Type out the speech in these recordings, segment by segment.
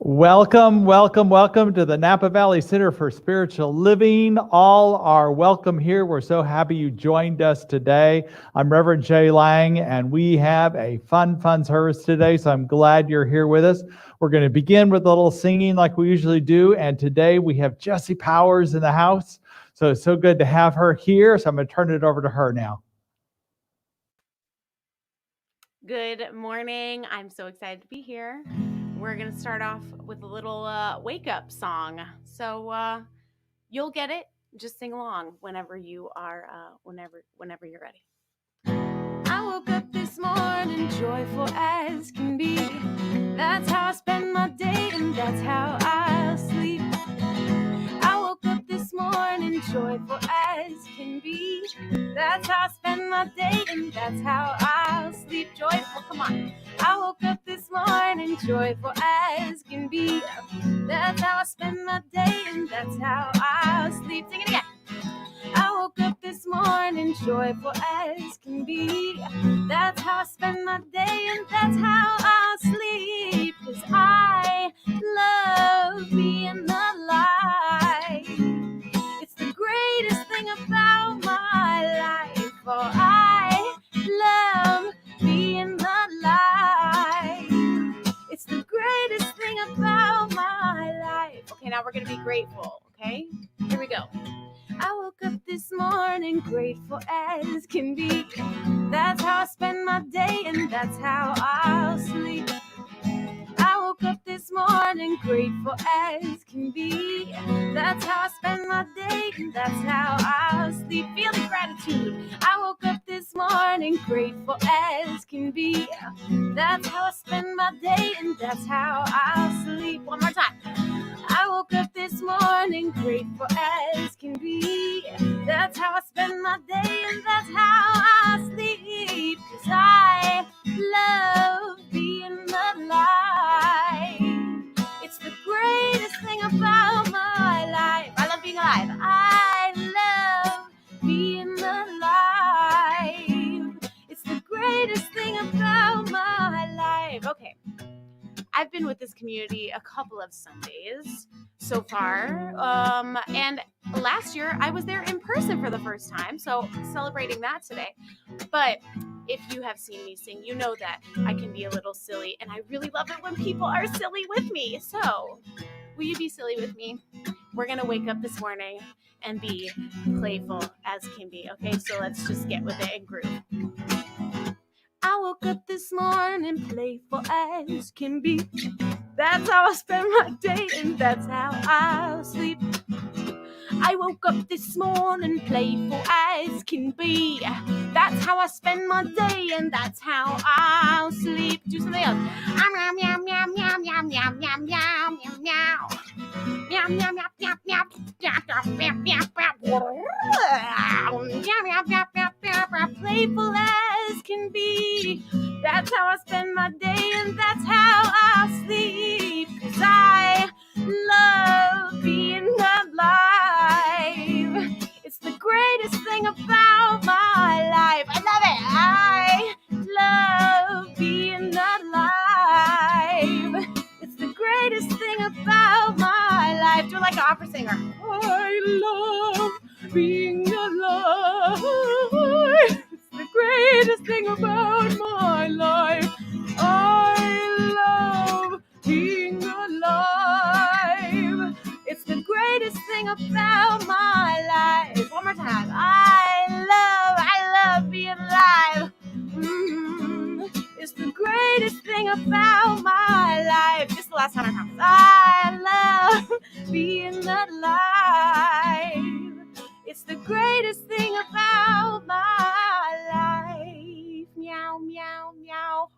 Welcome, welcome, welcome to the Napa Valley Center for Spiritual Living. All are welcome here. We're so happy you joined us today. I'm Reverend Jay Lang, and we have a fun service today, so I'm glad you're here with us. We're going to begin with a little singing like we usually do, and today we have Jessie Powers in the house, so it's so good to have her here, so I'm going to turn it over to her now. Good morning. I'm so excited to be here. We're going to start off with a little wake-up song. So you'll get it. Just sing along whenever you are, whenever you're ready. I woke up this morning joyful as can be. That's how I spend my day and that's how I'll sleep. I woke up this morning joyful as can be. That's how I spend my day and that's how I'll sleep. Joyful, come on. I woke up this morning joyful as can be. That's how I spend my day and that's how I'll sleep. Sing it again. I woke up this morning joyful as can be. That's how I spend my day and that's how I'll sleep. 'Cause I love being alive. It's the greatest thing about my life. For I love being alive. It's the greatest thing about my life. Okay, now we're going to be grateful, okay? Here we go. I woke up this morning grateful as can be. That's how I spend my day and that's how I'll sleep. I woke up this morning grateful as can be. That's how I spend my day and that's how I'll sleep. Feel the gratitude. I woke up this morning grateful as can be. That's how I spend my day and that's how I'll sleep. One more time. I woke up this morning grateful as can be. That's how I spend my day and that's how I sleep. 'Cause I love being alive. It's the greatest thing about my life. I love being alive. I love being alive. It's the greatest thing about my life. Okay. I've been with this community a couple of Sundays so far, and last year I was there in person for the first time, so celebrating that today. But if you have seen me sing, you know that I can be a little silly, and I really love it when people are silly with me. So, will you be silly with me? We're going to wake up this morning and be playful as can be, okay? So let's just get with it and groove. I woke up this morning playful as can be. That's how I spend my day and that's how I'll sleep. I woke up this morning playful as can be. That's how I spend my day and that's how I'll sleep. Do something else. Meow meow meow meow meow meow meow meow meow meow. Meow meow meow meow meow meow meow meow meow. Playful as can be. That's how I spend my day and that's how I'll sleep. 'Cause I love being alive. It's the greatest thing about my life. I love it. I love being alive. It's the greatest thing about my life. Do it like an opera singer. I love being alive. It's the greatest thing about my life. I love being alive. It's the greatest thing about my life. One more time. I love being alive. It's the greatest thing about my life. This is the last time I promise. I love being alive. It's the greatest thing about my life. Meow, meow, meow.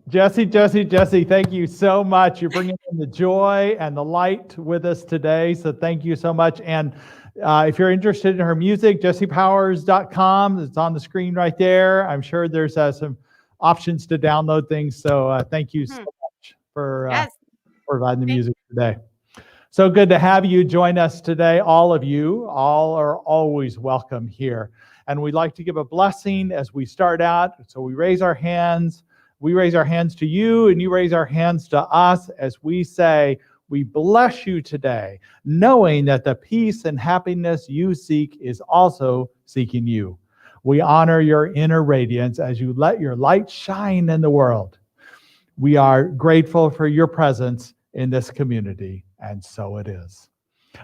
Jessie, thank you so much. You're bringing in the joy and the light with us today, so thank you so much. And if you're interested in her music, jessiepowers.com. It's on the screen right there. I'm sure there's some options to download things, so thank you so much for providing the music today. So good to have you join us today. All of you, all are always welcome here. And we'd like to give a blessing as we start out. So we raise our hands. We raise our hands to you, and you raise our hands to us as we say, we bless you today, knowing that the peace and happiness you seek is also seeking you. We honor your inner radiance as you let your light shine in the world. We are grateful for your presence in this community, and so it is.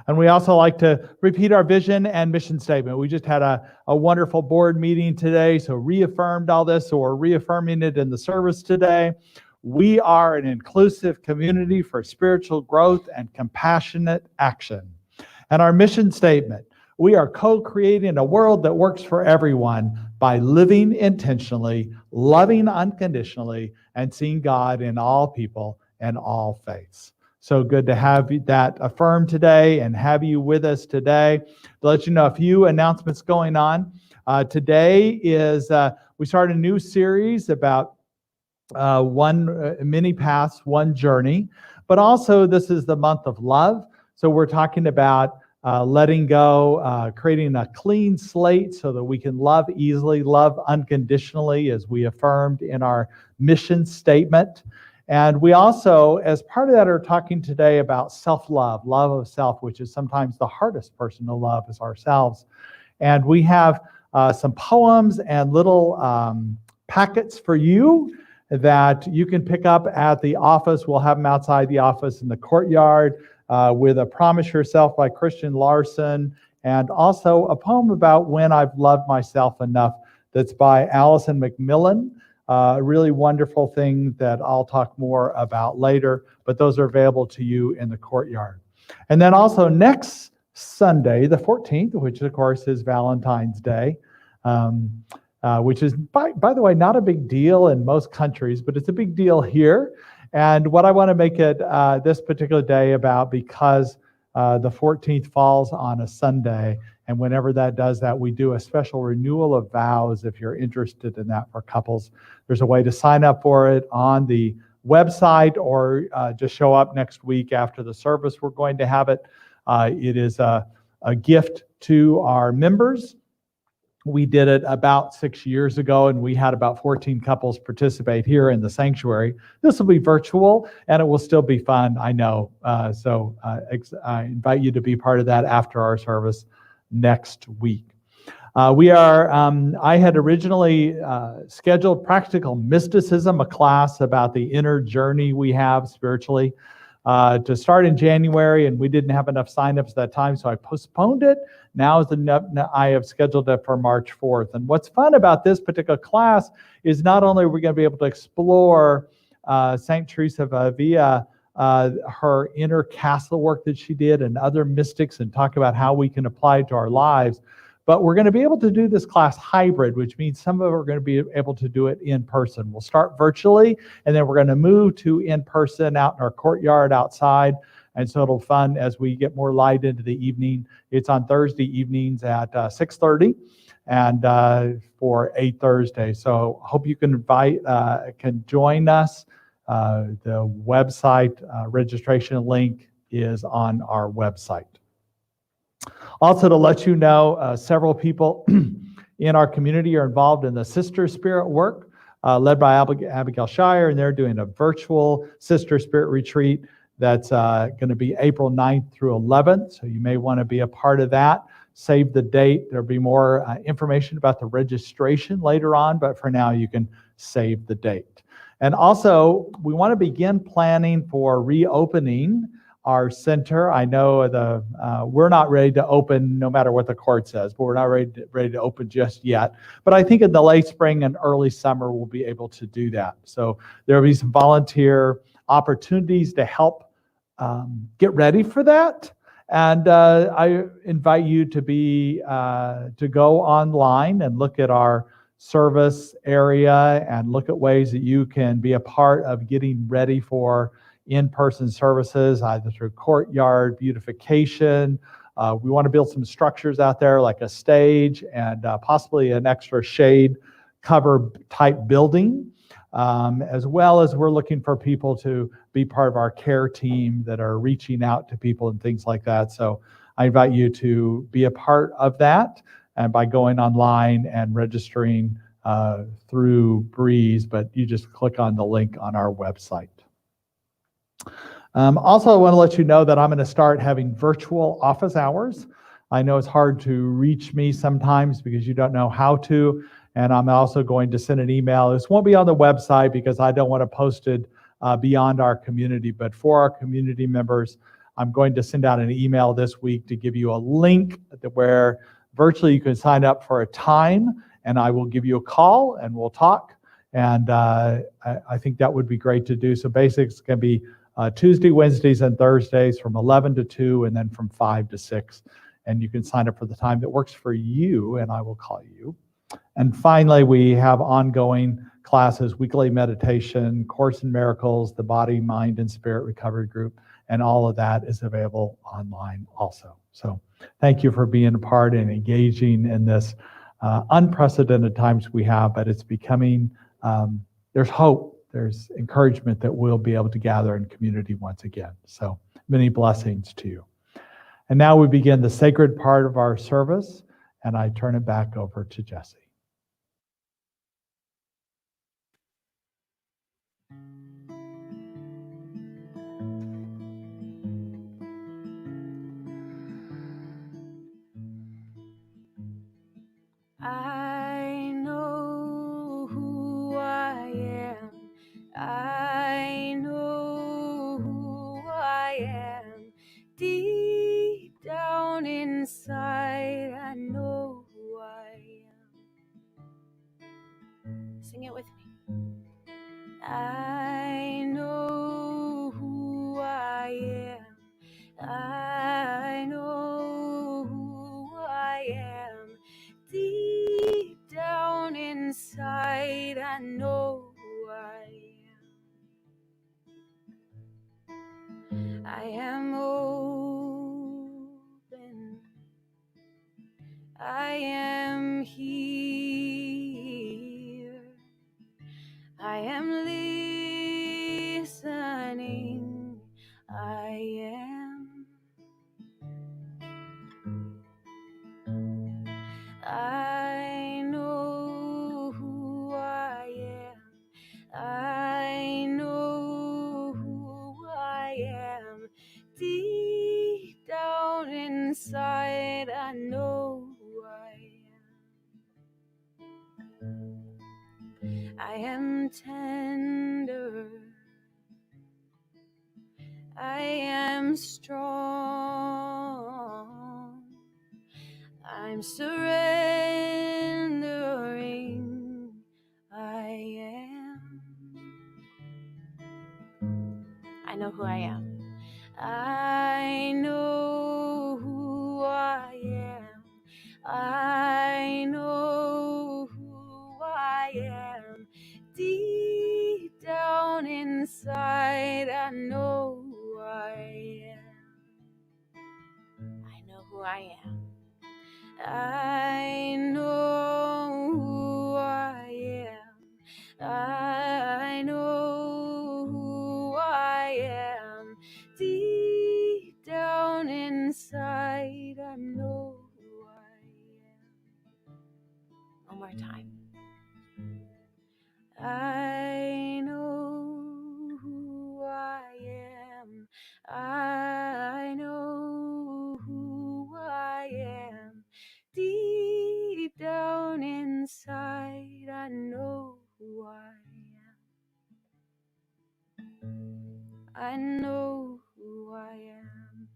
And we also like to repeat our vision and mission statement. We just had a wonderful board meeting today, so reaffirmed all this, so we're reaffirming it in the service today. We are an inclusive community for spiritual growth and compassionate action. And our mission statement, we are co-creating a world that works for everyone by living intentionally, loving unconditionally, and seeing God in all people and all faiths. So good to have that affirmed today and have you with us today. To let you know a few announcements going on. Today is, we started a new series about many paths, one journey. But also this is the month of love. So we're talking about letting go, creating a clean slate so that we can love easily, love unconditionally, as we affirmed in our mission statement. And we also, as part of that, are talking today about self-love, love of self, which is sometimes the hardest person to love is ourselves. And we have some poems and little packets for you that you can pick up at the office. We'll have them outside the office in the courtyard with a Promise Yourself by Christian Larson, and also a poem about When I've Loved Myself Enough that's by Allison McMillan. A really wonderful thing that I'll talk more about later, but those are available to you in the courtyard. And then also next Sunday, the 14th, which of course is Valentine's Day, which is, by the way, not a big deal in most countries, but it's a big deal here. And what I want to make it this particular day about, because the 14th falls on a Sunday, and whenever that does that, we do a special renewal of vows if you're interested in that for couples. There's a way to sign up for it on the website, or just show up next week after the service. We're going to have it. It is a gift to our members. We did it about 6 years ago, and we had about 14 couples participate here in the sanctuary. This will be virtual, and it will still be fun, I know. So I invite you to be part of that after our service next week. I had originally scheduled Practical Mysticism, a class about the inner journey we have spiritually, to start in January, and we didn't have enough signups at that time, so I postponed it. Now I have scheduled it for March 4th. And what's fun about this particular class is not only are we going to be able to explore St. Teresa of Avila, her inner castle work that she did, and other mystics, and talk about how we can apply it to our lives, but we're going to be able to do this class hybrid, which means some of it we're going to be able to do it in person. We'll start virtually, and then we're going to move to in person out in our courtyard outside. And so it'll be fun as we get more light into the evening. It's on Thursday evenings at 6:30 and for 8 Thursday. So hope you can join us. The website registration link is on our website. Also, to let you know, several people in our community are involved in the Sister Spirit work, led by Abigail Shire, and they're doing a virtual Sister Spirit retreat that's going to be April 9th through 11th, so you may want to be a part of that. Save the date. There'll be more information about the registration later on, but for now you can save the date. And also, we want to begin planning for reopening our center. I know we're not ready to open no matter what the court says, but we're not ready to open just yet. But I think in the late spring and early summer, we'll be able to do that. So there will be some volunteer opportunities to help get ready for that. And I invite you to go online and look at our service area and look at ways that you can be a part of getting ready for in-person services, either through courtyard beautification. We want to build some structures out there like a stage and possibly an extra shade cover type building, as well as we're looking for people to be part of our care team that are reaching out to people and things like that. So I invite you to be a part of that. and by going online and registering through Breeze, but you just click on the link on our website. Also, I want to let you know that I'm going to start having virtual office hours. I know it's hard to reach me sometimes because you don't know how to, and I'm also going to send an email. This won't be on the website because I don't want to post it beyond our community, but for our community members, I'm going to send out an email this week to give you a link where virtually you can sign up for a time, and I will give you a call and we'll talk. And I think that would be great to do. So basically it's going to be Tuesday, Wednesdays, and Thursdays from 11 to 2, and then from 5 to 6. And you can sign up for the time that works for you, and I will call you. And finally, we have ongoing classes, weekly meditation, Course in Miracles, the Body, Mind, and Spirit Recovery Group, and all of that is available online also. So thank you for being a part and engaging in this unprecedented times we have, but it's becoming, there's hope. There's encouragement that we'll be able to gather in community once again. So many blessings to you. And now we begin the sacred part of our service, and I turn it back over to Jesse. I know who I am. I know who I am. Deep down inside, I know who I am. Sing it with me. I know who I am. I know who I am. Deep down inside, I know who I am. I am open. I am here. I am listening. I am. I know who I am. I know who I am. Deep down inside, I know who I am. I am tender. I am strong. I'm surrendering. I am. I know who I am. I know who I am. I know who I am. Deep down inside, I know who I am. I know who I am. I know who I am. I know who I am. Deep down inside, I know who I am. One more time. I know who I am. I know who I am. Deep down inside, I know who I am. I know who I am.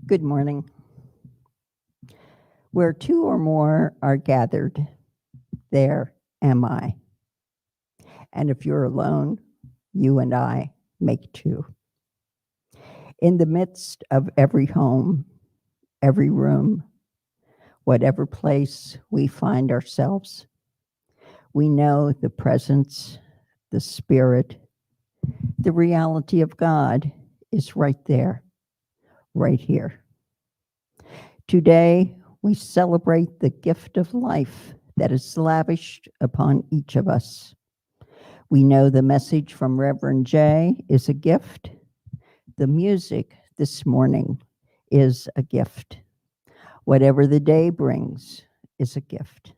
Good morning. Where two or more are gathered, there am I. And if you're alone, you and I make two. In the midst of every home, every room, whatever place we find ourselves, we know the presence, the spirit, the reality of God is right there, right here. Today, we celebrate the gift of life that is lavished upon each of us. We know the message from Reverend J is a gift. The music this morning is a gift. Whatever the day brings is a gift.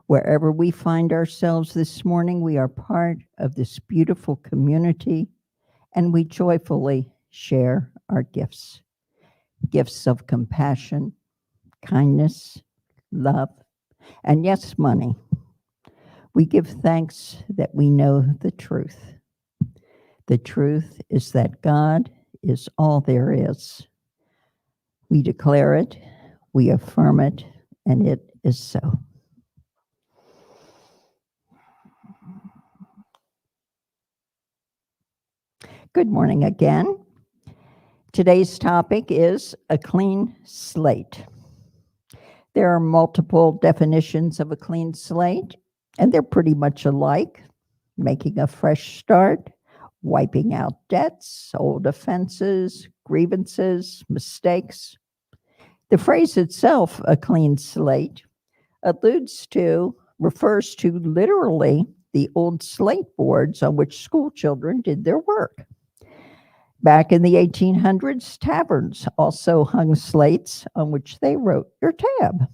Wherever we find ourselves this morning, we are part of this beautiful community, and we joyfully share our gifts. Gifts of compassion, kindness, love, and yes, money. We give thanks that we know the truth. The truth is that God is all there is. We declare it, we affirm it, and it is so. Good morning again. Today's topic is a clean slate. There are multiple definitions of a clean slate, and they're pretty much alike: making a fresh start, wiping out debts, old offenses, grievances, mistakes. The phrase itself, a clean slate, refers to literally the old slate boards on which school children did their work. Back in the 1800s, taverns also hung slates on which they wrote your tab.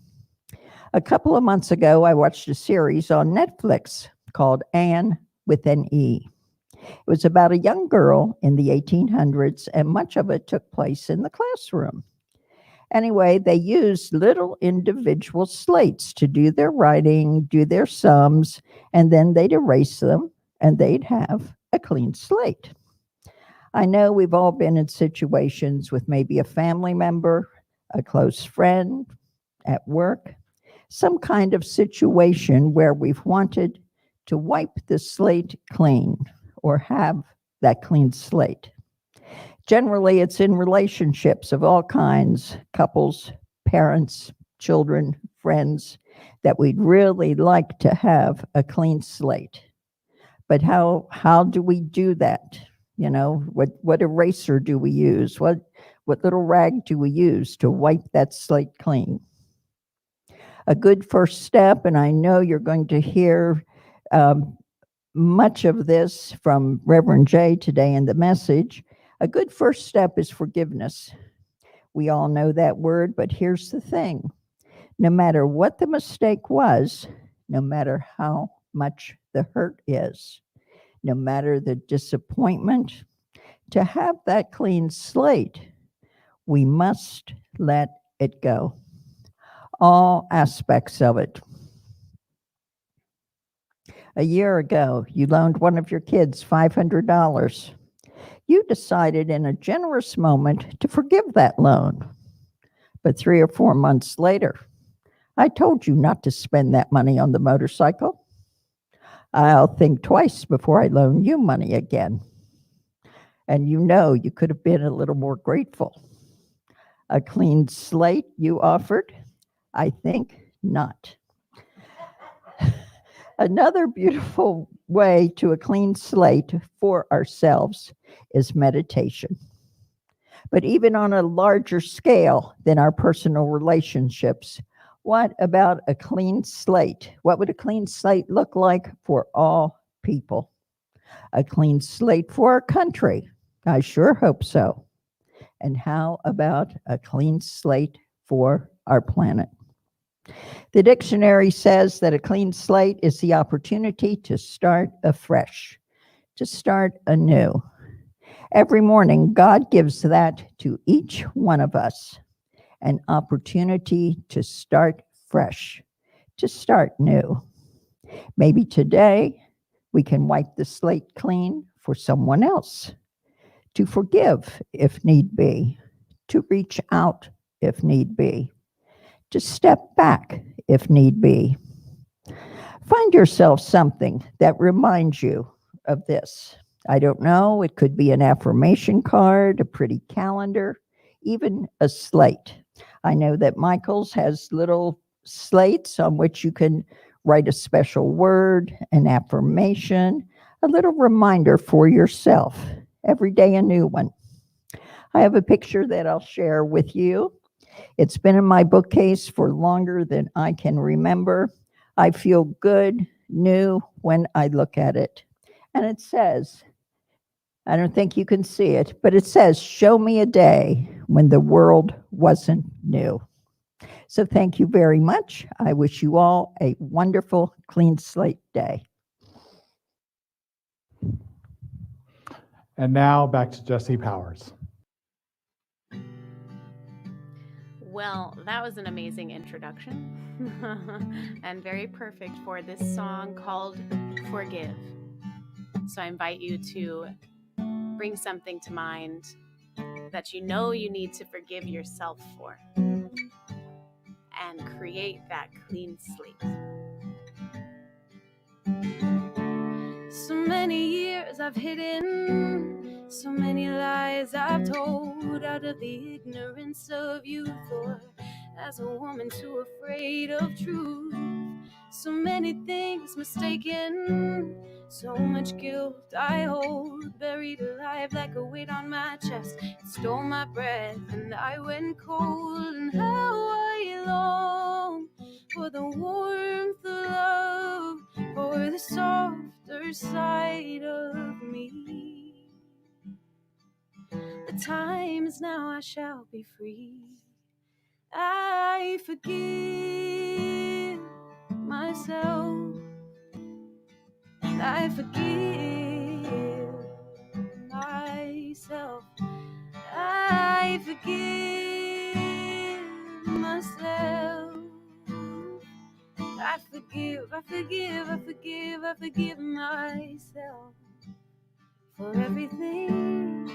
A couple of months ago, I watched a series on Netflix called Anne with an E. It was about a young girl in the 1800s, and much of it took place in the classroom. Anyway, they used little individual slates to do their writing, do their sums, and then they'd erase them, and they'd have a clean slate. I know we've all been in situations with maybe a family member, a close friend, at work, some kind of situation where we've wanted to wipe the slate clean or have that clean slate. Generally, it's in relationships of all kinds, couples, parents, children, friends, that we'd really like to have a clean slate. But how do we do that? You know, what eraser do we use? What little rag do we use to wipe that slate clean? A good first step, and I know you're going to hear much of this from Reverend J today in the message, a good first step is forgiveness. We all know that word, but here's the thing. No matter what the mistake was, no matter how much the hurt is, no matter the disappointment, to have that clean slate, we must let it go. All aspects of it. A year ago, you loaned one of your kids $500. You decided in a generous moment to forgive that loan. But 3 or 4 months later, I told you not to spend that money on the motorcycle. I'll think twice before I loan you money again. And you know you could have been a little more grateful. A clean slate you offered? I think not. Another beautiful way to a clean slate for ourselves is meditation. But even on a larger scale than our personal relationships, what about a clean slate? What would a clean slate look like for all people? A clean slate for our country? I sure hope so. And how about a clean slate for our planet? The dictionary says that a clean slate is the opportunity to start afresh, to start anew. Every morning, God gives that to each one of us, an opportunity to start fresh, to start new. Maybe today we can wipe the slate clean for someone else, to forgive if need be, to reach out if need be, to step back if need be. Find yourself something that reminds you of this. I don't know, it could be an affirmation card, a pretty calendar, even a slate. I know that Nichols has little slates on which you can write a special word, an affirmation, a little reminder for yourself. Every day a new one. I have a picture that I'll share with you. It's been in my bookcase for longer than I can remember. I feel good, new when I look at it. And it says, I don't think you can see it, but it says, show me a day when the world wasn't new. So thank you very much. I wish you all a wonderful clean slate day. And now back to Jesse Powers. Well, that was an amazing introduction and very perfect for this song called Forgive. So I invite you to bring something to mind that you know you need to forgive yourself for and create that clean slate. So many years I've hidden, so many lies I've told out of the ignorance of youth, or as a woman too afraid of truth. So many things mistaken, so much guilt I hold, buried alive like a weight on my chest. It stole my breath and I went cold, and how I long for the warmth of love, for the softer side of me. The time is now, I shall be free. I forgive myself. I forgive myself. I forgive myself. I forgive myself for everything.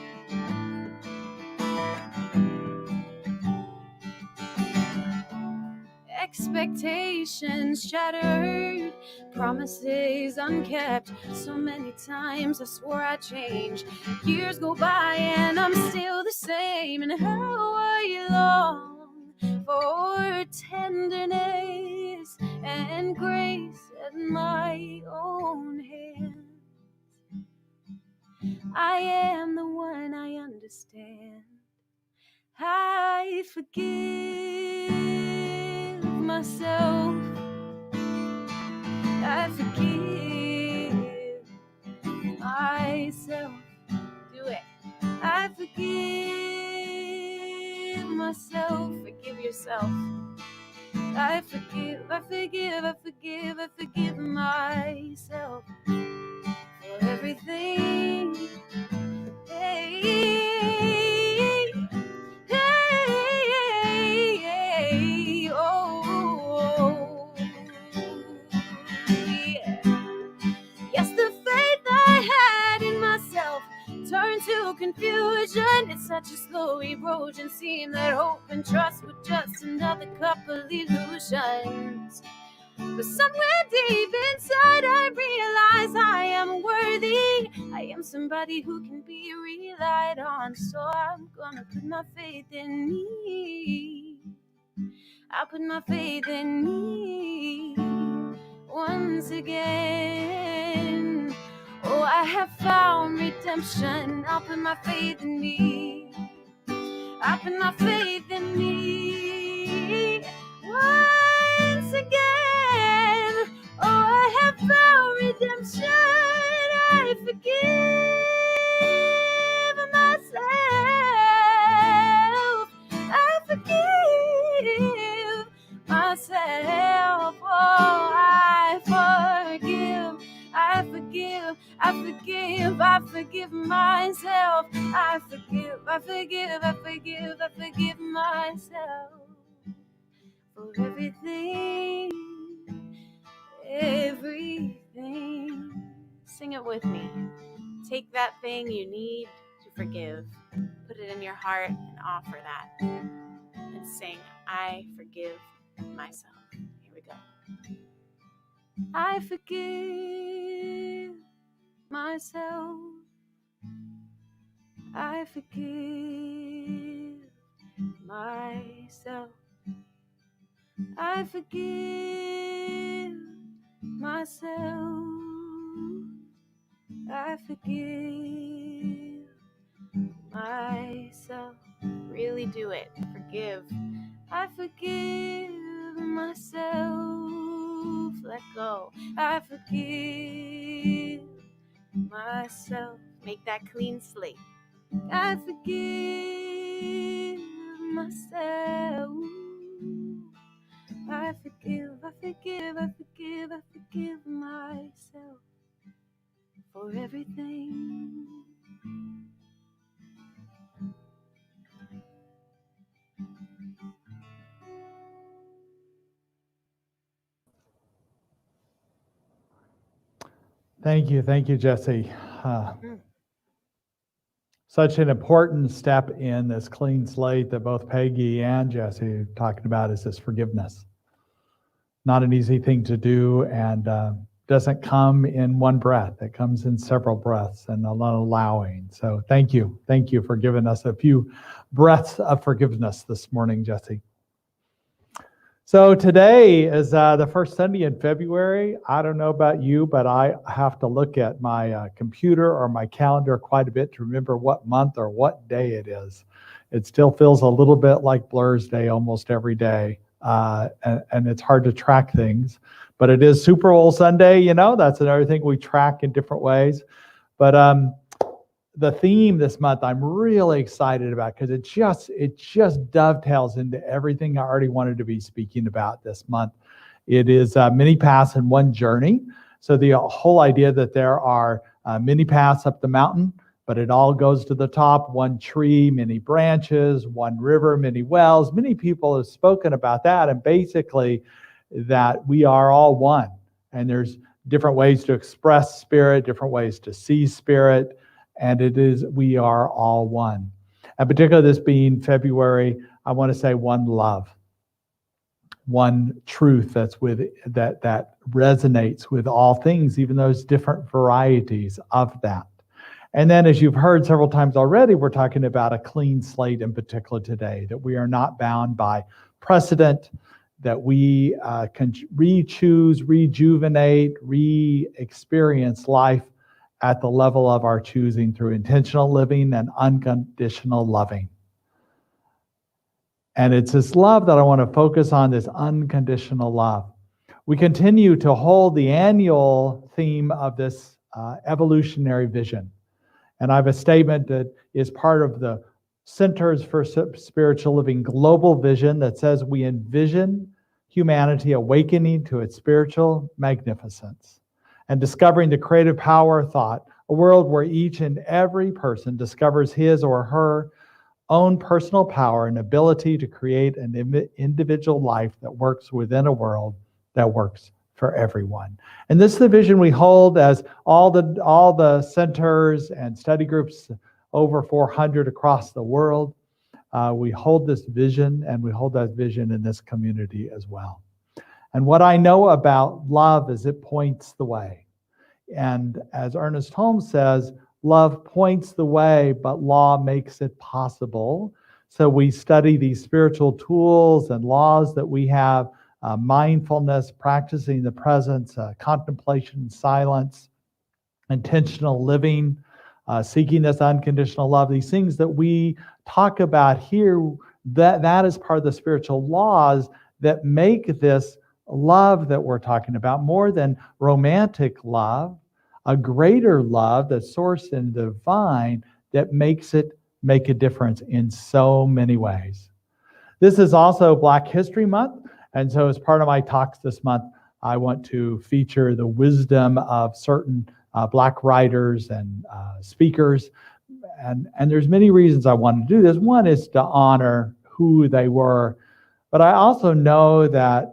Expectations shattered, promises unkept. So many times I swore I'd change. Years go by and I'm still the same. And how I long for tenderness and grace at my own hands. I am the one, I understand. I forgive myself. I forgive myself. Do it. I forgive myself. Forgive yourself. I forgive myself for everything. Hey, hey, oh, yeah. Yes, the faith I had in myself turned to confusion. It's such a slow erosion. Seemed that hope and trust were just another couple illusions. But somewhere deep inside I realize I am worthy. I am somebody who can be relied on. So I'm gonna put my faith in me. I put my faith in me once again. Oh, I have found redemption. I'll put my faith in me. I put my faith in me once again. Oh, I have found redemption. I forgive myself. I forgive myself. Oh, I forgive. I forgive. I forgive. I forgive myself. I forgive. I forgive. I forgive. I forgive myself for everything. Everything. Sing it with me. Take that thing you need to forgive, put it in your heart and offer that. And sing, I forgive myself. Here we go. I forgive myself. I forgive myself. I forgive myself. I forgive myself. Really do it. Forgive I forgive myself. Let go. I forgive myself. Make that clean slate. I forgive myself. I forgive myself for everything. Thank you, Jesse. Such an important step in this clean slate that both Peggy and Jesse are talking about is this forgiveness. Not an easy thing to do, and doesn't come in one breath. It comes in several breaths and a lot of allowing. So thank you for giving us a few breaths of forgiveness this morning, Jesse. So today is the first Sunday in February. I don't know about you, but I have to look at my computer or my calendar quite a bit to remember what month or what day it is. It still feels a little bit like Blur's Day almost every day, and it's hard to track things. But it is Super Bowl Sunday, that's another thing we track in different ways. But the theme this month I'm really excited about because it just dovetails into everything I already wanted to be speaking about this month. It is many paths and one journey. So the whole idea that there are many paths up the mountain, but it all goes to the top, one tree, many branches, one river, many wells. Many people have spoken about that, and basically that we are all one. And there's different ways to express spirit, different ways to see spirit. And we are all one. And particularly this being February, I want to say one love, one truth that resonates with all things, even those different varieties of that. And then, as you've heard several times already, we're talking about a clean slate in particular today, that we are not bound by precedent, that we can re-choose, rejuvenate, re-experience life at the level of our choosing through intentional living and unconditional loving. And it's this love that I want to focus on, this unconditional love. We continue to hold the annual theme of this evolutionary vision. And I have a statement that is part of the Centers for Spiritual Living global vision that says we envision humanity awakening to its spiritual magnificence and discovering the creative power of thought, a world where each and every person discovers his or her own personal power and ability to create an individual life that works within a world that works for everyone. And this is the vision we hold as all the centers and study groups, over 400 across the world. We hold this vision, and we hold that vision in this community as well. And what I know about love is it points the way. And as Ernest Holmes says, love points the way, but law makes it possible. So we study these spiritual tools and laws that we have, mindfulness, practicing the presence, contemplation, silence, intentional living, seeking this unconditional love, these things that we talk about here, that is part of the spiritual laws that make this love that we're talking about more than romantic love, a greater love that's sourced in the divine that makes it make a difference in so many ways. This is also Black History Month, and so as part of my talks this month, I want to feature the wisdom of certain Black writers and speakers, and there's many reasons I want to do this. One is to honor who they were, but I also know that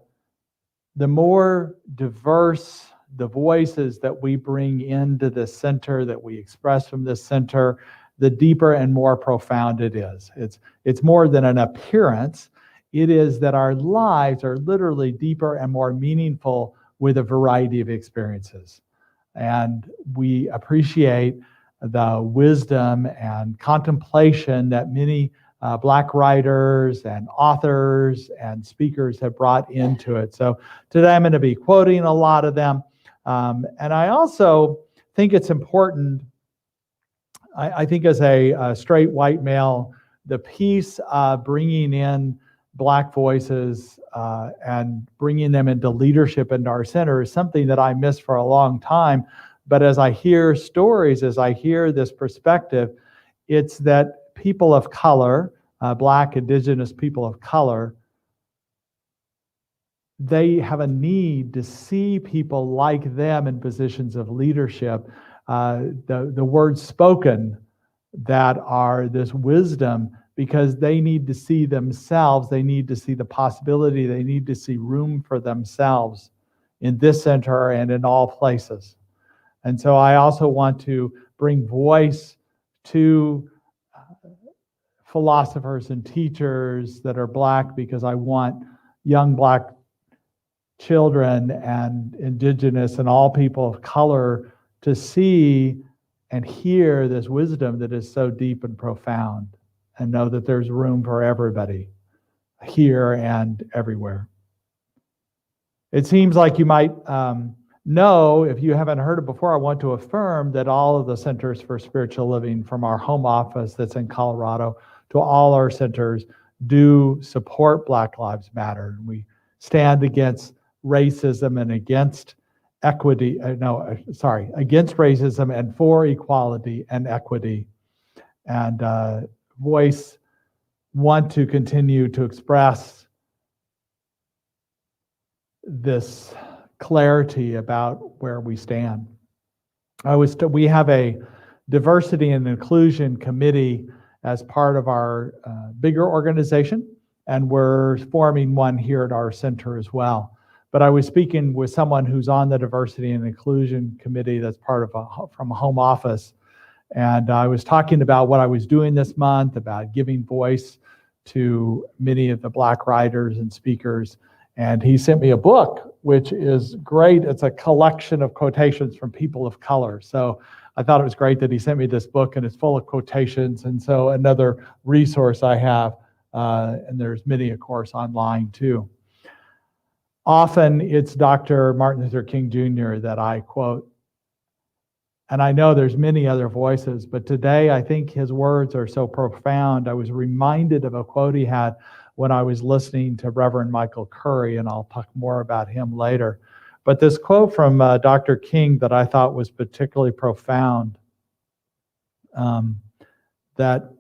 the more diverse the voices that we bring into the center, that we express from this center, the deeper and more profound it is. It's more than an appearance. It is that our lives are literally deeper and more meaningful with a variety of experiences. And we appreciate the wisdom and contemplation that many Black writers and authors and speakers have brought into it. So today I'm going to be quoting a lot of them. And I also think it's important, I think as a straight white male, the piece of bringing in Black voices and bringing them into leadership in our center is something that I missed for a long time. But as I hear stories, as I hear this perspective, it's that people of color, Black, Indigenous people of color, they have a need to see people like them in positions of leadership. The words spoken that are this wisdom, because they need to see themselves, they need to see the possibility, they need to see room for themselves in this center and in all places. And so I also want to bring voice to philosophers and teachers that are Black, because I want young Black children and Indigenous and all people of color to see and hear this wisdom that is so deep and profound, and know that there's room for everybody here and everywhere. It seems like you might know, if you haven't heard it before, I want to affirm that all of the Centers for Spiritual Living, from our home office that's in Colorado to all our centers, do support Black Lives Matter. We stand against racism and against equity, against racism and for equality and equity. And voice want to continue to express this clarity about where we stand. We have a diversity and inclusion committee as part of our bigger organization, and we're forming one here at our center as well. But I was speaking with someone who's on the diversity and inclusion committee that's part of from a home office. And I was talking about what I was doing this month, about giving voice to many of the Black writers and speakers. And he sent me a book, which is great. It's a collection of quotations from people of color. So I thought it was great that he sent me this book, and it's full of quotations. And so another resource I have, and there's many, of course, online too. Often it's Dr. Martin Luther King Jr. that I quote. And I know there's many other voices, but today I think his words are so profound. I was reminded of a quote he had when I was listening to Reverend Michael Curry, and I'll talk more about him later. But this quote from Dr. King that I thought was particularly profound, that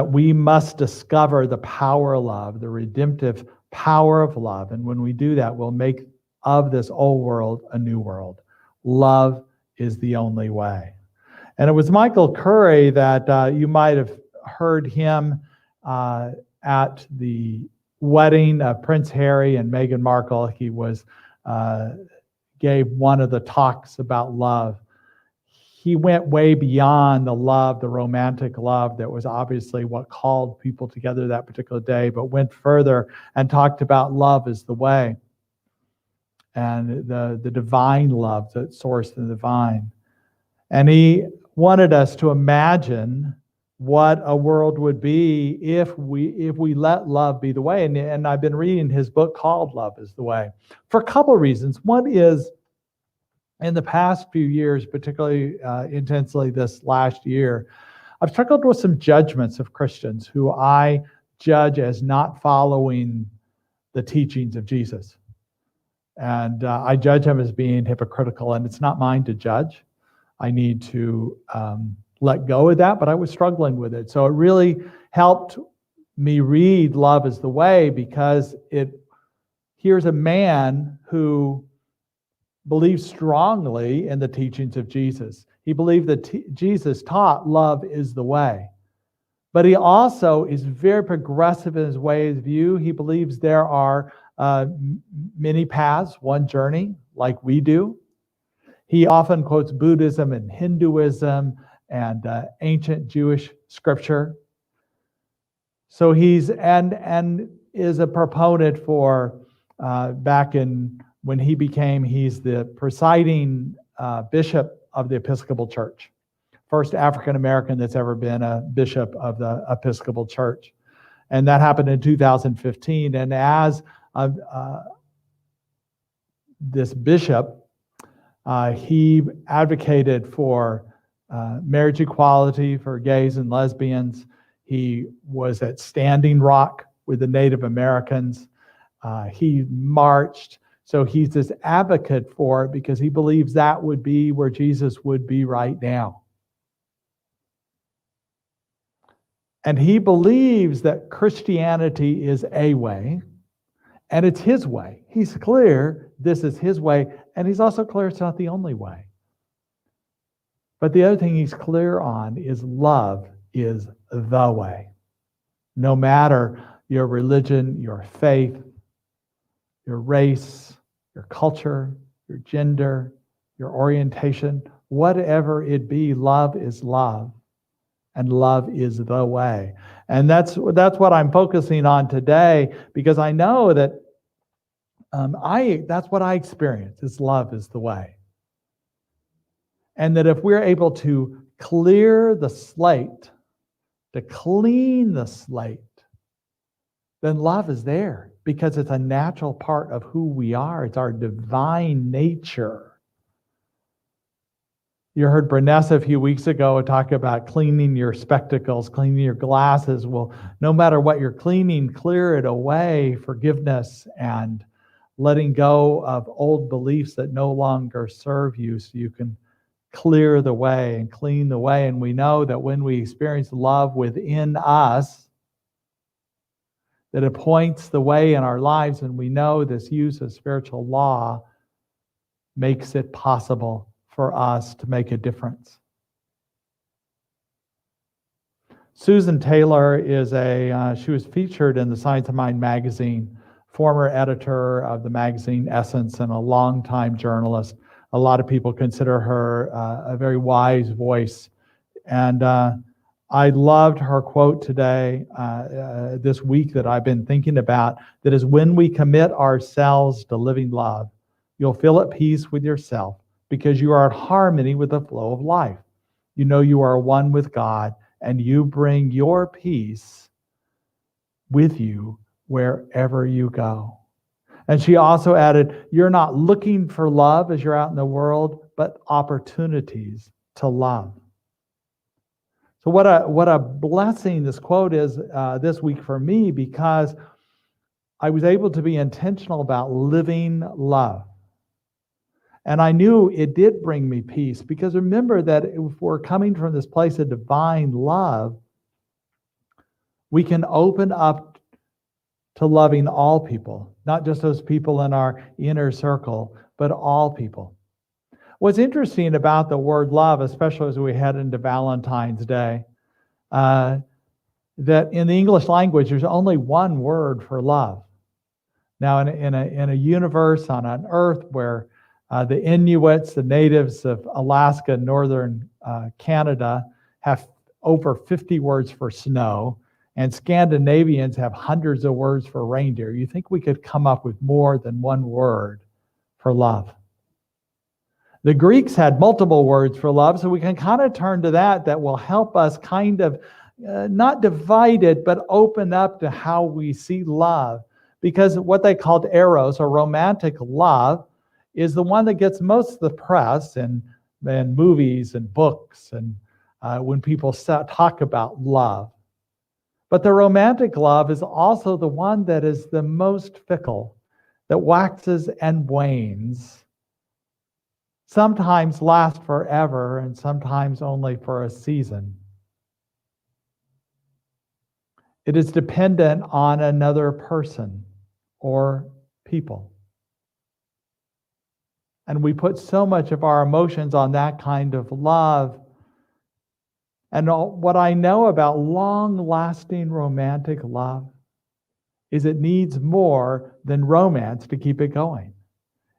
we must discover the power of love, the redemptive power of love. And when we do that, we'll make of this old world a new world. Love is the only way. And it was Michael Curry that you might have heard him at the wedding of Prince Harry and Meghan Markle. He gave one of the talks about love. He went way beyond the love, the romantic love that was obviously what called people together that particular day, but went further and talked about love as the way, and the divine love, that source the divine. And he wanted us to imagine what a world would be if we let love be the way. And I've been reading his book called Love is the Way for a couple of reasons. One is, in the past few years, particularly intensely this last year, I've struggled with some judgments of Christians who I judge as not following the teachings of Jesus. And I judge them as being hypocritical, and it's not mine to judge. I need to let go of that, but I was struggling with it. So it really helped me read Love is the Way, because here's a man who believes strongly in the teachings of Jesus. He believed that Jesus taught love is the way. But he also is very progressive in his way of view. He believes there are many paths, one journey, like we do. He often quotes Buddhism and Hinduism and ancient Jewish scripture. So he's and is a proponent for he's the presiding bishop of the Episcopal Church, first African American that's ever been a bishop of the Episcopal Church, and that happened in 2015. And as this bishop, he advocated for marriage equality for gays and lesbians. He was at Standing Rock with the Native Americans. He marched. So he's this advocate for it because he believes that would be where Jesus would be right now. And he believes that Christianity is a way, and it's his way. He's clear this is his way, and he's also clear it's not the only way. But the other thing he's clear on is love is the way. No matter your religion, your faith, your race, your culture, your gender, your orientation, whatever it be, love is love. And love is the way. And that's what I'm focusing on today, because I know that that's what I experience, is love is the way. And that if we're able to clear the slate, to clean the slate, then love is there, because it's a natural part of who we are. It's our divine nature. You heard Brunessa a few weeks ago talk about cleaning your spectacles, cleaning your glasses. Well, no matter what you're cleaning, clear it away, forgiveness and letting go of old beliefs that no longer serve you, so you can clear the way and clean the way. And we know that when we experience love within us, that it points the way in our lives, and we know this use of spiritual law makes it possible for us to make a difference. Susan Taylor is she was featured in the Science of Mind magazine, former editor of the magazine Essence and a longtime journalist. A lot of people consider her a very wise voice. And I loved her quote today, this week, that I've been thinking about, that is, when we commit ourselves to living love, you'll feel at peace with yourself, because you are in harmony with the flow of life. You know you are one with God, and you bring your peace with you wherever you go. And she also added, you're not looking for love as you're out in the world, but opportunities to love. So what a blessing this quote is this week for me, because I was able to be intentional about living love. And I knew it did bring me peace, because remember that if we're coming from this place of divine love, we can open up to loving all people, not just those people in our inner circle, but all people. What's interesting about the word love, especially as we head into Valentine's Day, that in the English language, there's only one word for love. Now, in a universe on an earth where the Inuits, the natives of Alaska, northern Canada, have over 50 words for snow, and Scandinavians have hundreds of words for reindeer. You think we could come up with more than one word for love? The Greeks had multiple words for love, so we can kind of turn to that will help us kind of not divide it, but open up to how we see love. Because what they called eros, or romantic love, is the one that gets most of the press and movies and books and when people talk about love. But the romantic love is also the one that is the most fickle, that waxes and wanes, sometimes lasts forever and sometimes only for a season. It is dependent on another person or people. And we put so much of our emotions on that kind of love. And what I know about long-lasting romantic love is it needs more than romance to keep it going.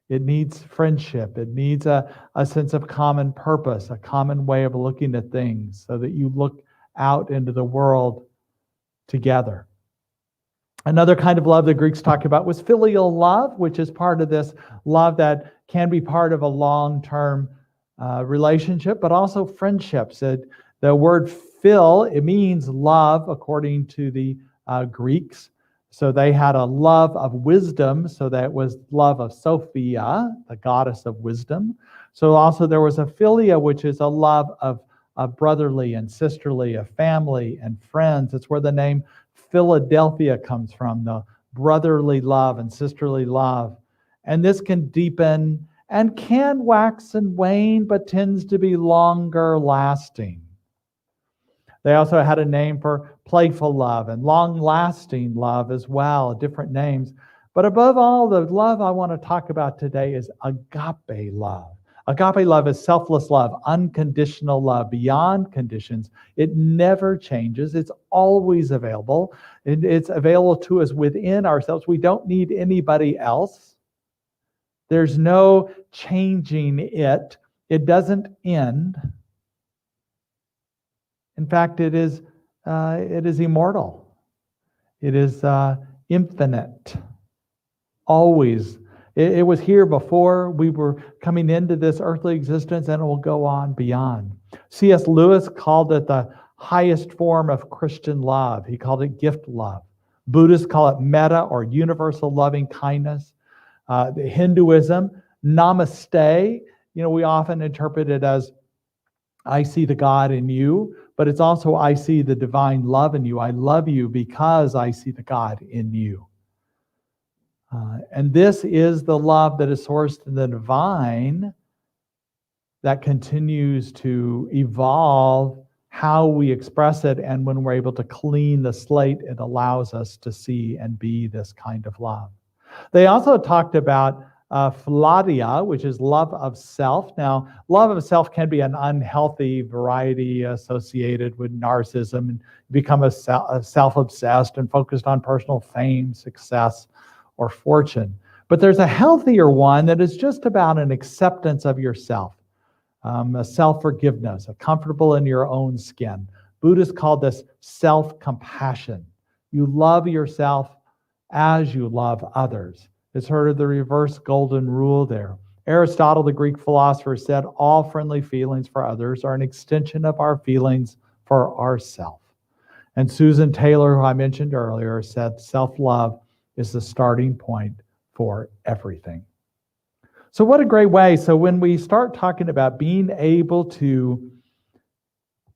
It needs friendship. It needs a sense of common purpose, a common way of looking at things, so that you look out into the world together. Another kind of love the Greeks talked about was filial love, which is part of this love that can be part of a long-term relationship, but also friendships. The word phil, it means love according to the Greeks. So they had a love of wisdom, so that was love of Sophia, the goddess of wisdom. So also there was a philia, which is a love of of brotherly and sisterly, of family and friends. It's where the name Philadelphia comes from, the brotherly love and sisterly love. And this can deepen and can wax and wane, but tends to be longer lasting. They also had a name for playful love and long-lasting love as well, different names. But above all, the love I want to talk about today is agape love. Agape love is selfless love, unconditional love, beyond conditions. It never changes. It's always available. It's available to us within ourselves. We don't need anybody else. There's no changing it. It doesn't end. In fact, it is immortal. It is infinite. Always. It was here before we were coming into this earthly existence, and it will go on beyond. C.S. Lewis called it the highest form of Christian love. He called it gift love. Buddhists call it metta, or universal loving kindness. Hinduism, namaste, we often interpret it as I see the God in you, but it's also I see the divine love in you. I love you because I see the God in you. And this is the love that is sourced in the divine that continues to evolve how we express it. And when we're able to clean the slate, it allows us to see and be this kind of love. They also talked about philalia, which is love of self. Now, love of self can be an unhealthy variety associated with narcissism and become a self-obsessed and focused on personal fame, success, or fortune. But there's a healthier one that is just about an acceptance of yourself, a self-forgiveness, a comfortable in your own skin. Buddhists call this self-compassion. You love yourself as you love others. It's heard of the reverse golden rule there. Aristotle, the Greek philosopher, said all friendly feelings for others are an extension of our feelings for ourselves. And Susan Taylor, who I mentioned earlier, said self-love is the starting point for everything. So what a great way. So when we start talking about being able to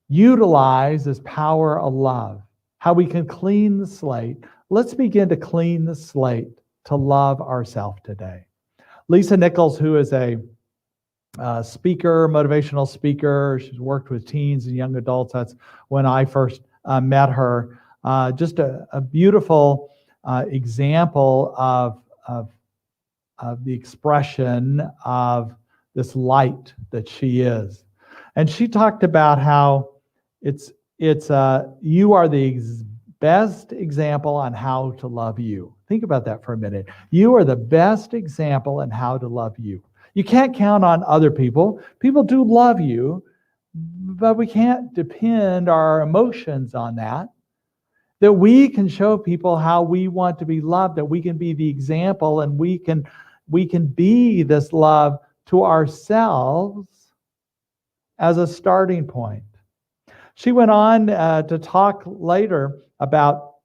utilize this power of love, how we can clean the slate, let's begin to clean the slate to love ourselves today. Lisa Nichols, who is a speaker, motivational speaker, she's worked with teens and young adults. That's when I first met her. Just a beautiful example of the expression of this light that she is. And she talked about how you are the best example on how to love you. Think about that for a minute. You are the best example on how to love you. You can't count on other people. People do love you, but we can't depend our emotions on that. That we can show people how we want to be loved, that we can be the example, and we can be this love to ourselves as a starting point. She went on to talk later about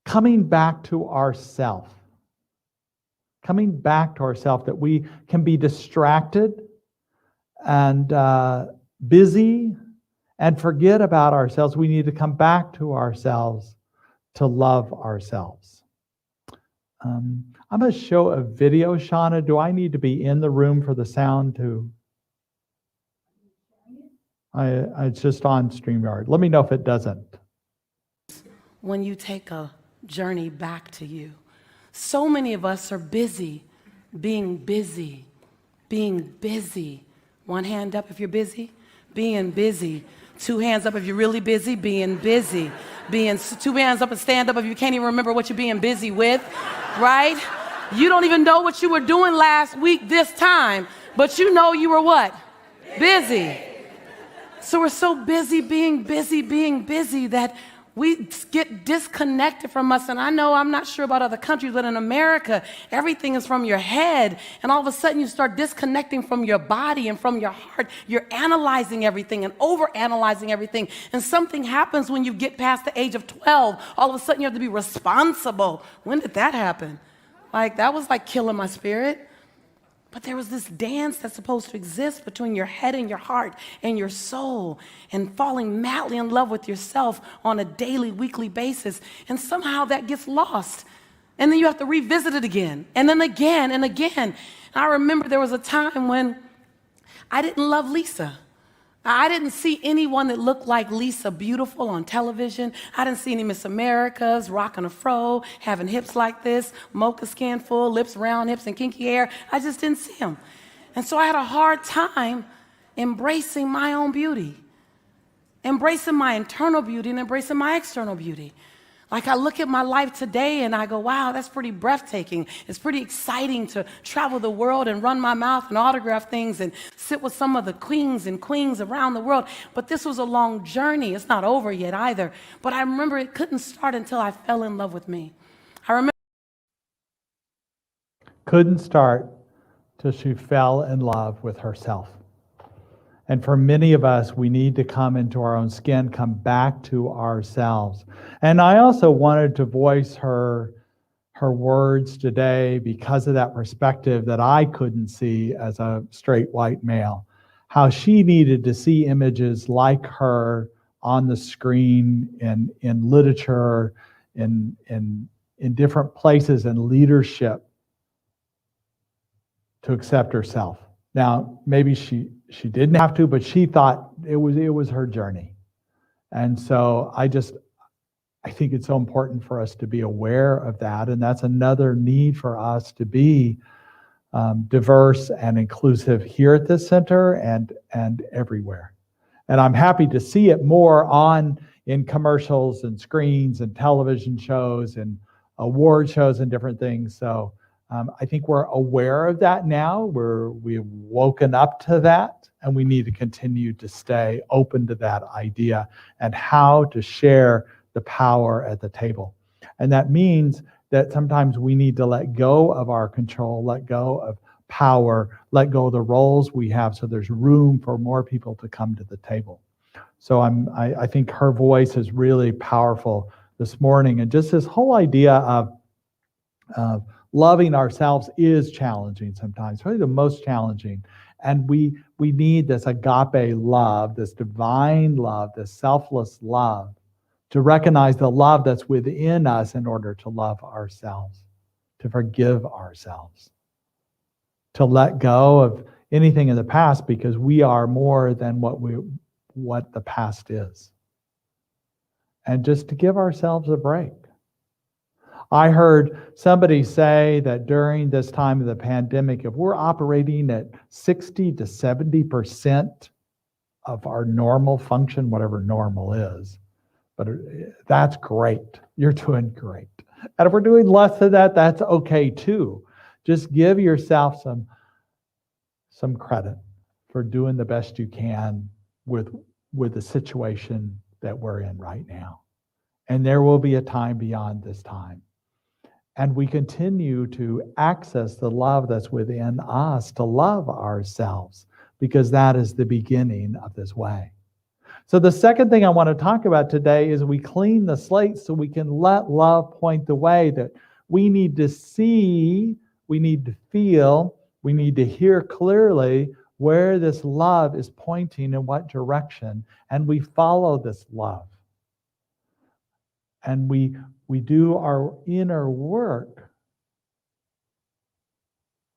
coming back to ourself. Coming back to ourself, that we can be distracted and busy and forget about ourselves. We need to come back to ourselves to love ourselves. I'm going to show a video, Shauna. Do I need to be in the room for the sound to? It's just on StreamYard. Let me know if it doesn't. When you take a journey back to you, so many of us are busy, being busy, being busy. One hand up if you're busy, being busy. Two hands up if you're really busy, being busy. Two hands up and stand up if you can't even remember what you're being busy with, right? You don't even know what you were doing last week this time, but you know you were what? Busy. So we're so busy being busy that we get disconnected from us. And I know, I'm not sure about other countries, but in America, everything is from your head. And all of a sudden you start disconnecting from your body and from your heart. You're analyzing everything and overanalyzing everything. And something happens when you get past the age of 12. All of a sudden you have to be responsible. When did that happen? That was like killing my spirit. But there was this dance that's supposed to exist between your head and your heart and your soul, and falling madly in love with yourself on a daily, weekly basis. And somehow that gets lost. And then you have to revisit it again, and then again and again. And I remember there was a time when I didn't love Lisa. I didn't see anyone that looked like Lisa beautiful on television. I didn't see any Miss Americas rocking a fro, having hips like this, mocha skin full, lips round, hips and kinky hair. I just didn't see them. And so I had a hard time embracing my own beauty, embracing my internal beauty and embracing my external beauty. Like I look at my life today and I go, wow, that's pretty breathtaking. It's pretty exciting to travel the world and run my mouth and autograph things and sit with some of the kings and queens around the world. But this was a long journey. It's not over yet either. But I remember it couldn't start until I fell in love with me. I remember. Couldn't start till she fell in love with herself. And for many of us, we need to come into our own skin, come back to ourselves. And I also wanted to voice her words today because of that perspective that I couldn't see as a straight white male. How she needed to see images like her on the screen, in literature, in different places, in leadership, to accept herself. Now, maybe she didn't have to, but she thought it was her journey. And so I think it's so important for us to be aware of that. And that's another need for us to be diverse and inclusive here at this center and everywhere. And I'm happy to see it more in commercials and screens and television shows and award shows and different things. So I think we're aware of that now. We've woken up to that, and we need to continue to stay open to that idea and how to share the power at the table. And that means that sometimes we need to let go of our control, let go of power, let go of the roles we have so there's room for more people to come to the table. So I think her voice is really powerful this morning. And just this whole idea of loving ourselves is challenging sometimes, probably the most challenging. And we need this agape love, this divine love, this selfless love, to recognize the love that's within us in order to love ourselves, to forgive ourselves, to let go of anything in the past because we are more than what the past is. And just to give ourselves a break. I heard somebody say that during this time of the pandemic, if we're operating at 60 to 70% of our normal function, whatever normal is, but that's great. You're doing great. And if we're doing less than that, that's okay too. Just give yourself some credit for doing the best you can with the situation that we're in right now. And there will be a time beyond this time. And we continue to access the love that's within us to love ourselves, because that is the beginning of this way. So the second thing I want to talk about today is we clean the slate so we can let love point the way, that we need to see, we need to feel, we need to hear clearly where this love is pointing in what direction, and we follow this love. And we do our inner work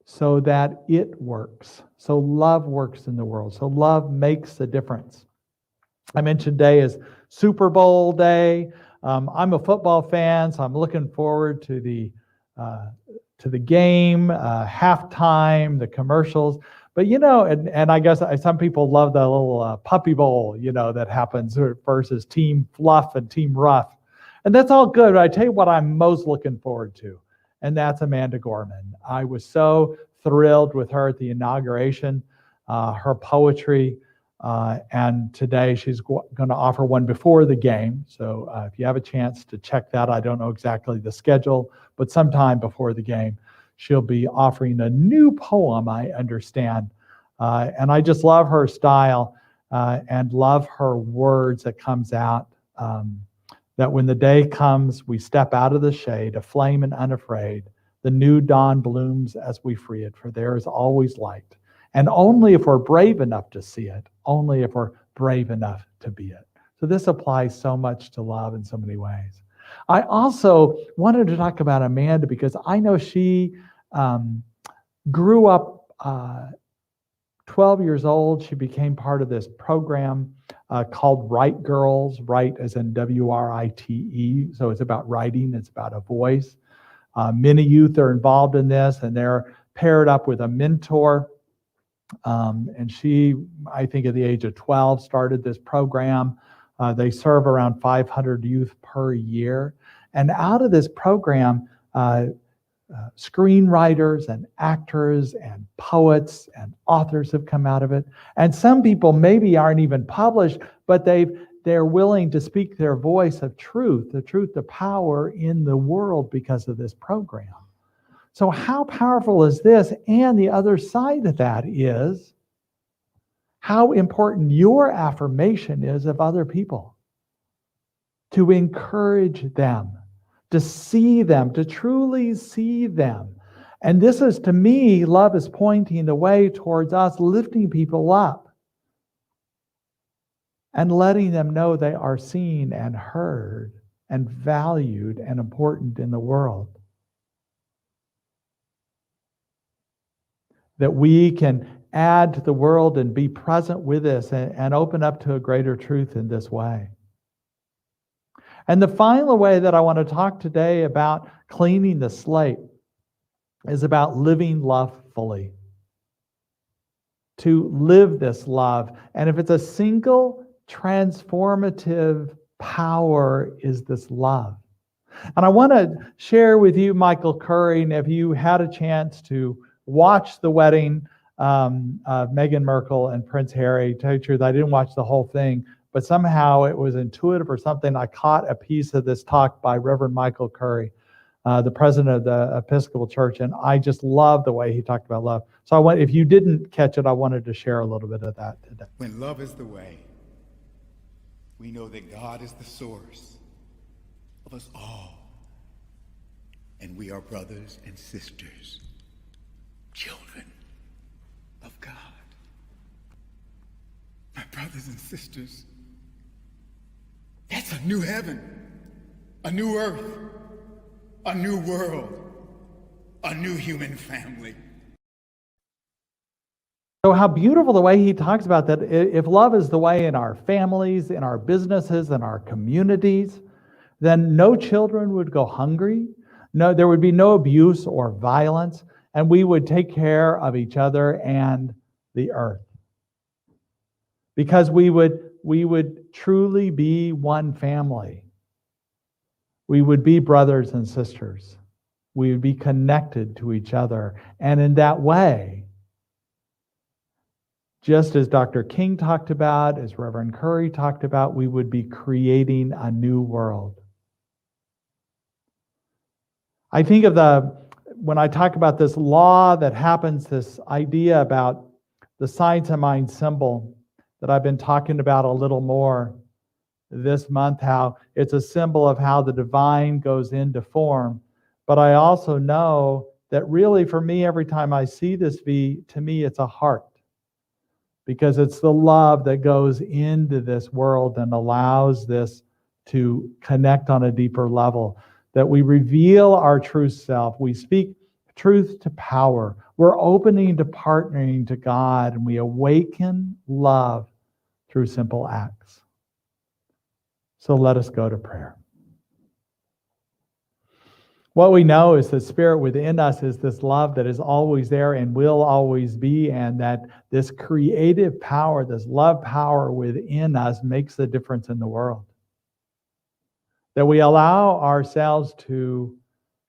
so that it works. So love works in the world. So love makes a difference. I mentioned today is Super Bowl day. I'm a football fan, so I'm looking forward to the game, halftime, the commercials. But and I guess some people love the little puppy bowl, that happens versus Team Fluff and Team Rough. And that's all good, but I tell you what I'm most looking forward to, and that's Amanda Gorman. I was so thrilled with her at the inauguration, her poetry, and today she's going to offer one before the game. So if you have a chance to check that, I don't know exactly the schedule, but sometime before the game, she'll be offering a new poem, I understand. And I just love her style and love her words that comes out. That when the day comes, we step out of the shade, aflame and unafraid, The new dawn blooms as we free it, for there is always light. And only if we're brave enough to see it, only if we're brave enough to be it. So this applies so much to love in so many ways. I also wanted to talk about Amanda because I know she grew up 12 years old. She became part of this program called Write Girls, write as in W-R-I-T-E. So it's about writing, it's about a voice. Many youth are involved in this, and they're paired up with a mentor. And she, I think at the age of 12, started this program. They serve around 500 youth per year. And out of this program, screenwriters and actors and poets and authors have come out of it. And some people maybe aren't even published, but they're willing to speak their voice of truth, the truth to power in the world because of this program. So how powerful is this? And the other side of that is how important your affirmation is of other people, to encourage them, to see them, to truly see them. And this is, to me, love is pointing the way towards us lifting people up and letting them know they are seen and heard and valued and important in the world. That we can add to the world and be present with this and open up to a greater truth in this way. And the final way that I want to talk today about cleaning the slate is about living love fully. To live this love. And if it's a single transformative power, is this love. And I want to share with you, Michael Curry, and if you had a chance to watch the wedding of Meghan Markle and Prince Harry. To tell you the truth, I didn't watch the whole thing, but somehow it was intuitive or something. I caught a piece of this talk by Reverend Michael Curry, the president of the Episcopal Church, and I just love the way he talked about love. So if you didn't catch it, I wanted to share a little bit of that today. When love is the way, we know that God is the source of us all, and we are brothers and sisters, children of God. My brothers and sisters, that's a new heaven, a new earth, a new world, a new human family. So how beautiful the way he talks about that. If love is the way in our families, in our businesses, in our communities, then no children would go hungry. No, there would be no abuse or violence, and we would take care of each other and the earth. Because we would truly be one family. We would be brothers and sisters. We would be connected to each other. And in that way, just as Dr. King talked about, as Reverend Curry talked about, we would be creating a new world. I think of when I talk about this law that happens, this idea about the signs of mind symbol that I've been talking about a little more this month, how it's a symbol of how the divine goes into form. But I also know that really for me, every time I see this V, to me, it's a heart. Because it's the love that goes into this world and allows this to connect on a deeper level. That we reveal our true self. We speak truth to power. We're opening to partnering to God, and we awaken love through simple acts. So let us go to prayer. What we know is the Spirit within us is this love that is always there and will always be, and that this creative power, this love power within us makes the difference in the world. That we allow ourselves to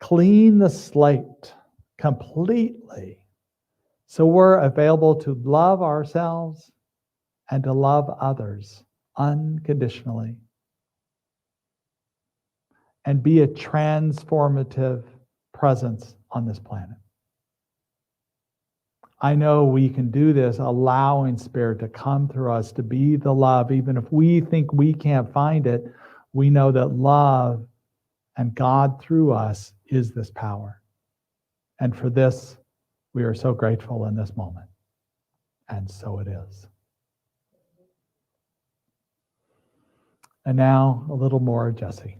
clean the slate completely so we're available to love ourselves and to love others unconditionally. And be a transformative presence on this planet. I know we can do this, allowing Spirit to come through us, to be the love. Even if we think we can't find it, we know that love and God through us is this power. And for this, we are so grateful in this moment. And so it is. And now a little more, Jesse.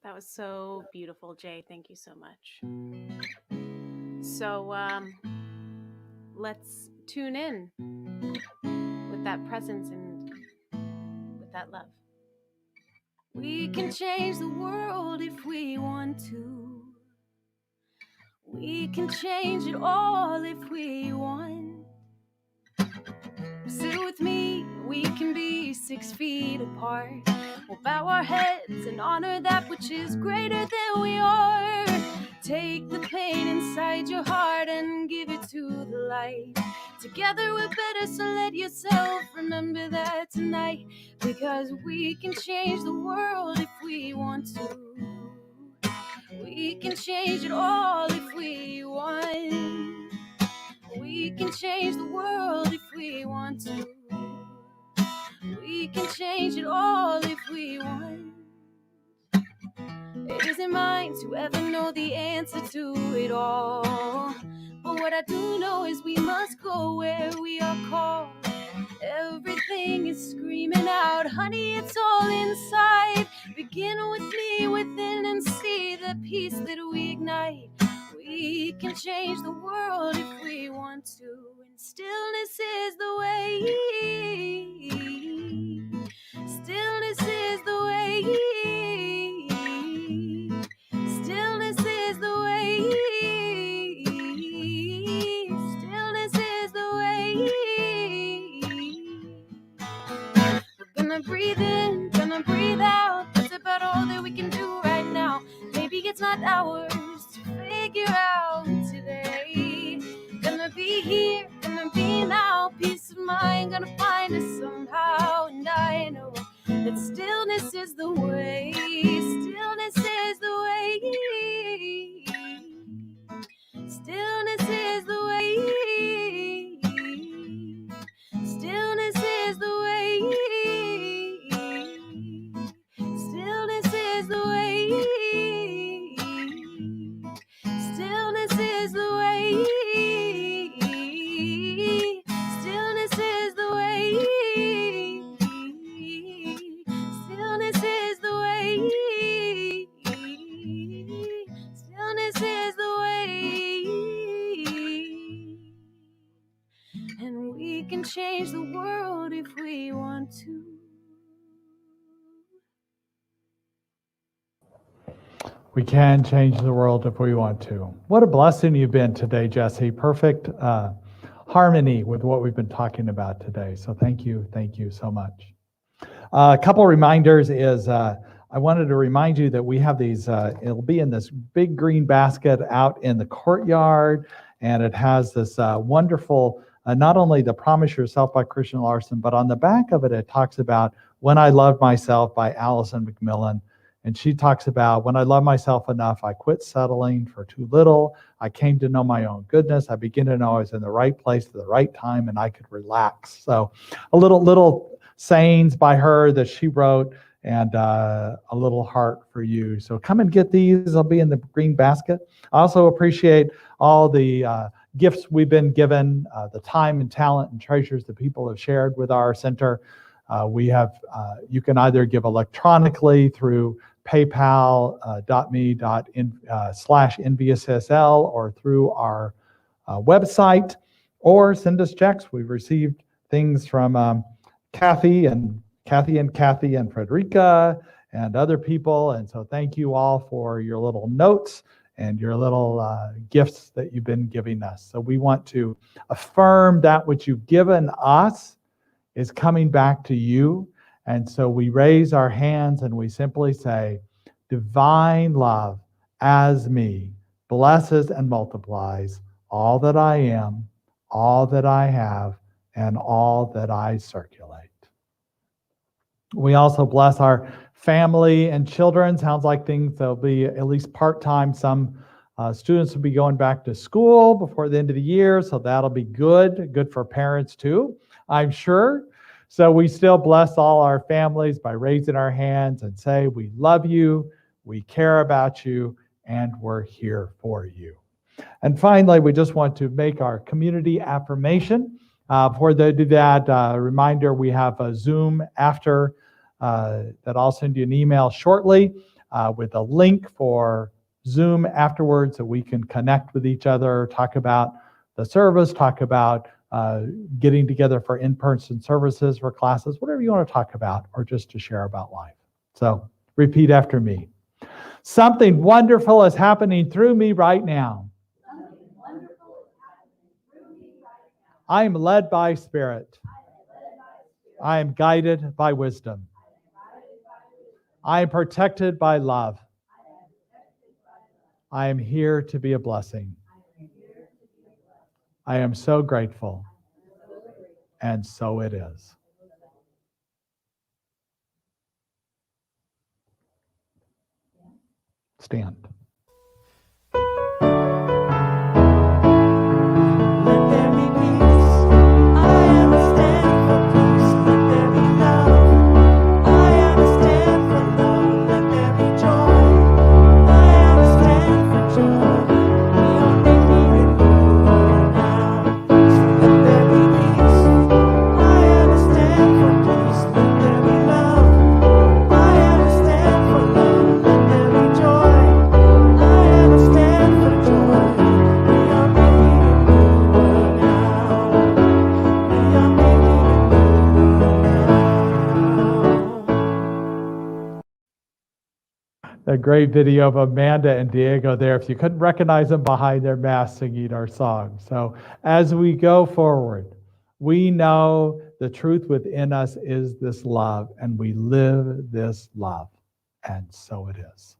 That was so beautiful, Jay. Thank you so much. So let's tune in with that presence and with that love. We can change the world if we want to. We can change it all if we want. Sit with me, we can be 6 feet apart. We'll bow our heads and honor that which is greater than we are. Take the pain inside your heart and give it to the light. Together we're better, so let yourself remember that tonight. Because we can change the world if we want to. We can change it all if we want. We can change the world if we want to. We can change it all if we want. It isn't mine to ever know the answer to it all. But what I do know is we must go where we are called. Everything is screaming out, honey, it's all inside. Begin with me within and see the peace that we ignite. We can change the world if we want to, and stillness is the way. Stillness is the way. Stillness is the way. Stillness is the way. We're gonna breathe in, gonna breathe out. That's about all that we can do right now. Maybe it's not ours to figure out today. Gonna be here, gonna be now. Peace of mind, gonna find us somehow. And I know that stillness is the way. Stillness is the way. Stillness is the way. Stillness is the way. Stillness is the way. Stillness is the way. Stillness is the way. Stillness is the way. Stillness is the way. And we can change the world if we want to. We can change the world if we want to. What a blessing you've been today, Jesse. Perfect harmony with what we've been talking about today. So thank you so much. A couple reminders is I wanted to remind you that we have these, it'll be in this big green basket out in the courtyard, and it has this wonderful, not only the Promise Yourself by Christian Larson, but on the back of it, it talks about When I Loved Myself by Allison McMillan. And she talks about, when I love myself enough, I quit settling for too little. I came to know my own goodness. I begin to know I was in the right place at the right time and I could relax. So a little sayings by her that she wrote, and a little heart for you. So come and get these. They'll be in the green basket. I also appreciate all the gifts we've been given, the time and talent and treasures that people have shared with our center. We have, you can either give electronically through paypal.me/NVSSL or through our website, or send us checks. We've received things from Kathy and Frederica and other people. And so thank you all for your little notes and your little gifts that you've been giving us. So we want to affirm that which you've given us is coming back to you. And so we raise our hands and we simply say, divine love as me blesses and multiplies all that I am, all that I have, and all that I circulate. We also bless our family and children. Sounds like things that'll be at least part-time. Some students will be going back to school before the end of the year, so that'll be good for parents too, I'm sure. So we still bless all our families by raising our hands and say, we love you, we care about you, and we're here for you. And finally, we just want to make our community affirmation. Before they do that, reminder, we have a Zoom after that I'll send you an email shortly with a link for Zoom afterwards so we can connect with each other, talk about the service, talk about getting together for in-person services, for classes, whatever you want to talk about, or just to share about life. So repeat after me. Something wonderful is happening through me right now. I am led by Spirit. I am guided by wisdom. I am protected by love. I am here to be a blessing. I am so grateful. And so it is. Stand. Let there be peace. I am a stand for peace. Let there be love. I am a stand for love. Let there be joy. I am a stand for joy. We are making it new now. So let there be peace. I am a stand for peace. Let there be love. I am a stand for love. Let there be joy. I am a stand for joy. We are making it new now. We are making it new now. A great video of Amanda and Diego there, if you couldn't recognize them behind their masks singing our song. So as we go forward, we know the truth within us is this love, and we live this love. And so it is.